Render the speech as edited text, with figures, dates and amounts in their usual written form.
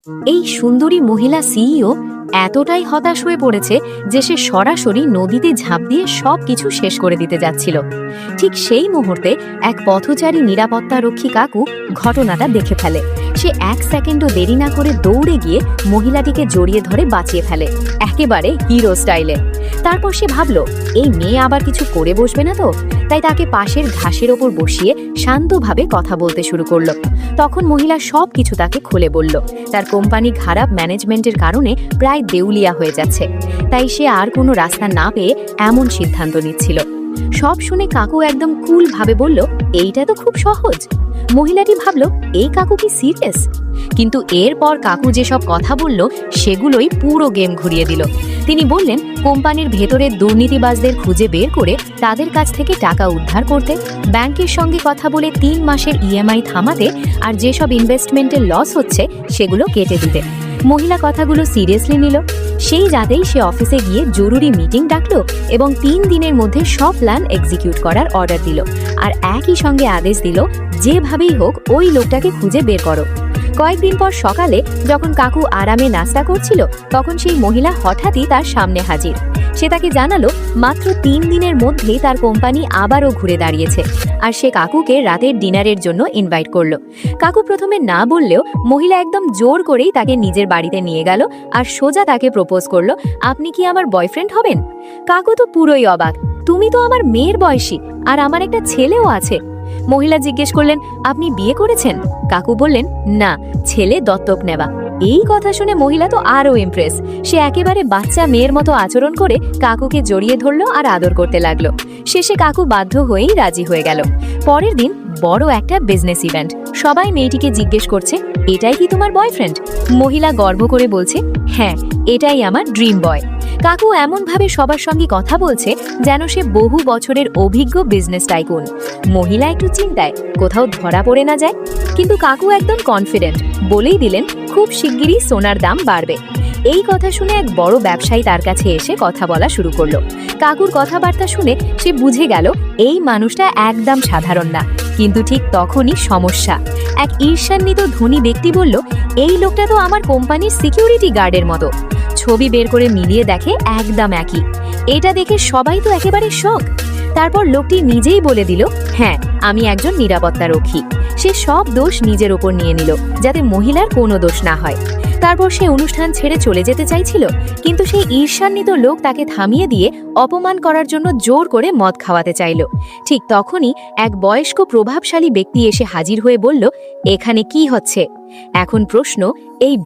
এই সুন্দরী মহিলা সিইও এতটাই হতাশ হয়ে পড়েছে যে সে সরাসরি নদীতে ঝাঁপ দিয়ে সবকিছু শেষ করে দিতে যাচ্ছিল। ঠিক সেই মুহূর্তে এক পথচারী নিরাপত্তারক্ষী কাকু ঘটনাটা দেখে ফেলে। সে এক সেকেন্ডও দেরি না করে দৌড়ে গিয়ে মহিলাটিকে জড়িয়ে ধরে বাঁচিয়ে ফেলে, একেবারে হিরো স্টাইলে। তারপর সে ভাবল, এই মেয়ে আবার কিছু করে বসবে না তো, তাই তাকে পাশের ঘাসের ওপর বসিয়ে শান্তভাবে কথা বলতে শুরু করলো। তখন মহিলা সব কিছু তাকে খুলে বলল। তার কোম্পানি খারাপ ম্যানেজমেন্টের কারণে প্রায় দেউলিয়া হয়ে যাচ্ছে, তাই সে আর কোনো রাস্তা না পেয়ে এমন সিদ্ধান্ত নিচ্ছিল। সব শুনে কাকু একদম কুল ভাবে বলল, এইটা তো খুব সহজ। মহিলাটি ভাবল, এই কাকু কি সিরিয়াস? কিন্তু এরপর কাকু যেসব কথা বলল সেগুলোই পুরো গেম ঘুরিয়ে দিল। তিনি বললেন, কোম্পানির ভেতরের দুর্নীতিবাজদের খুঁজে বের করে তাদের কাছ থেকে টাকা উদ্ধার করতে, ব্যাংকের সঙ্গে কথা বলে 3 মাসের ইএমআই থামাতে, আর যেসব ইনভেস্টমেন্টের লস হচ্ছে সেগুলো কেটে দিতে। মহিলা কথাগুলো সিরিয়াসলি নিল। সেই রাতেই সে অফিসে গিয়ে জরুরি মিটিং ডাকলো এবং 3 দিনের মধ্যে সব প্ল্যান এক্সিকিউট করার অর্ডার দিল। আর একই সঙ্গে আদেশ দিল, যেভাবেই হোক ওই লোকটাকে খুঁজে বের করো। কয়েকদিন পর সকালে যখন কাকু আরামে নাস্তা করছিল, তখন সেই মহিলা হঠাৎই তার সামনে হাজির। সে তাকে জানালো, মাত্র 3 দিনের মধ্যেই তার কোম্পানি আবারও ঘুরে দাঁড়িয়েছে, আর সে কাকুকে রাতের ডিনারের জন্য ইনভাইট করলো। কাকু প্রথমে না বললেও মহিলা একদম জোর করেই তাকে নিজের বাড়িতে নিয়ে গেল আর সোজা তাকে প্রপোজ করলো, আপনি কি আমার বয়ফ্রেন্ড হবেন? কাকু তো পুরোই অবাক, তুমি তো আমার মেয়ের বয়সী, আর আমার একটা ছেলেও আছে। মহিলা জিজ্ঞেস করলেন, আপনি বিয়ে করেছেন? কাকু বললেন, না, ছেলে দত্তক নেওয়া। এই কথা শুনে মহিলা তো আরও ইমপ্রেস। সে একেবারে বাচ্চা মেয়ের মতো আচরণ করে কাকুকে জড়িয়ে ধরলো আর আদর করতে লাগলো। শেষে কাকু বাধ্য হয়েই রাজি হয়ে গেল। পরের দিন বড় একটা বিজনেস ইভেন্ট। সবাই মেয়েটিকে জিজ্ঞেস করছে, এটাই কি তোমার বয়ফ্রেন্ড? মহিলা গর্ব করে বলছে, হ্যাঁ, এটাই আমার ড্রিম বয়। কাকু এমনভাবে সবার সঙ্গে কথা বলছে যেন সে বহু বছরের অভিজ্ঞ বিজনেস টাইকুন। মহিলা একটু চিন্তায়, কোথাও ধরা পড়ে না যায়। কিন্তু কাকু একদম কনফিডেন্ট, বলেই দিলেন, খুব শিগগিরই সোনার দাম বাড়বে। এই কথা শুনে এক বড় ব্যবসায়ী তার কাছে এসে কথা বলা শুরু করলো। কাকুর কথাবার্তা শুনে সে বুঝে গেল এই মানুষটা একদম সাধারণ না। কিন্তু ঠিক তখনই সমস্যা। এক ঈর্ষান্বিত ধনী ব্যক্তি বলল, এই লোকটা তো আমার কোম্পানির সিকিউরিটি গার্ডের মতো। ছবি বের করে মিলিয়ে দেখে একদম একই। এটা দেখে সবাই তো একেবারে শক। তারপর লোকটি নিজেই বলে দিল, হ্যাঁ, আমি একজন নিরাপত্তারক্ষী। সে সব দোষ নিজের ওপর নিয়ে নিল, যাতে মহিলার কোনো দোষ না হয়। তারপর সে অনুষ্ঠান ছেড়ে চলে যেতে চাইছিল, কিন্তু সেই ঈর্ষান্বিত লোক তাকে থামিয়ে দিয়ে অপমান করার জন্য জোর করে মদ খাওয়াতে চাইল। ঠিক তখনই এক বয়স্ক প্রভাবশালী ব্যক্তি এসে হাজির হয়ে বলল, এখানে কি হচ্ছে? এখন প্রশ্ন, এই